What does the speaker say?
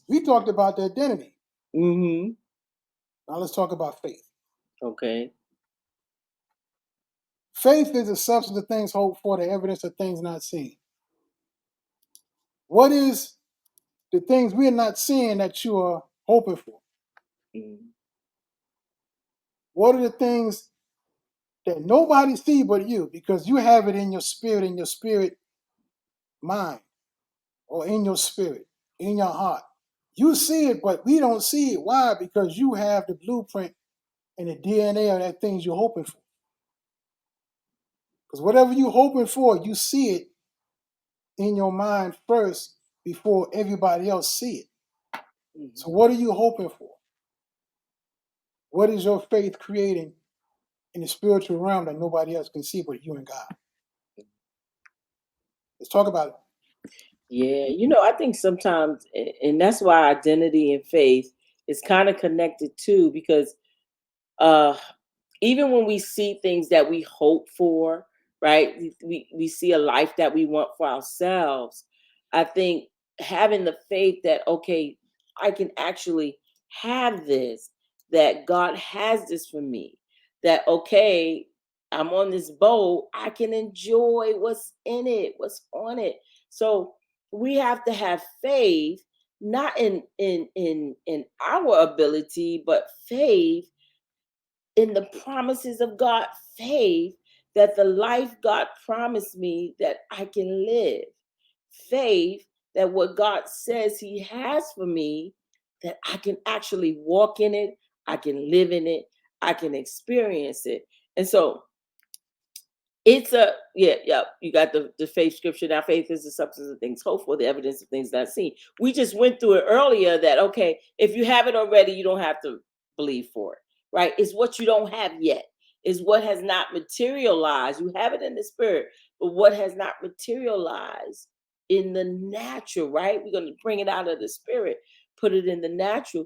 We talked about the identity. Mm-hmm. Now let's talk about faith. Okay. Faith is the substance of things hoped for, the evidence of things not seen. What is the things we're not seeing that you are hoping for? Mm-hmm. What are the things that nobody see but you, because you have it in your spirit mind, or in your spirit, in your heart. You see it, but we don't see it. Why? Because you have the blueprint and the DNA of that things you're hoping for. Because whatever you're hoping for, you see it in your mind first before everybody else see it. So Mm-hmm. what are you hoping for? What is your faith creating in the spiritual realm that nobody else can see but you and God? Let's talk about it. Yeah, I think sometimes, and that's why identity and faith is kind of connected too, because uh, even when we see things that we hope for, right? We see a life that we want for ourselves. I think having the faith that, okay, I can actually have this, that God has this for me, that, okay, I'm on this boat, I can enjoy what's in it, what's on it. So we have to have faith, not in our ability, but faith in the promises of God, faith that the life God promised me that I can live, faith that what God says He has for me, that I can actually walk in it, I can live in it, I can experience it. And so it's yeah, you got the faith scripture. Now faith is the substance of things hoped for, the evidence of things not seen. We just went through it earlier that, okay, if you have it already, you don't have to believe for it, right? It's what you don't have yet, is what has not materialized. You have it in the spirit, but what has not materialized in the natural, right? We're going to bring it out of the spirit, put it in the natural.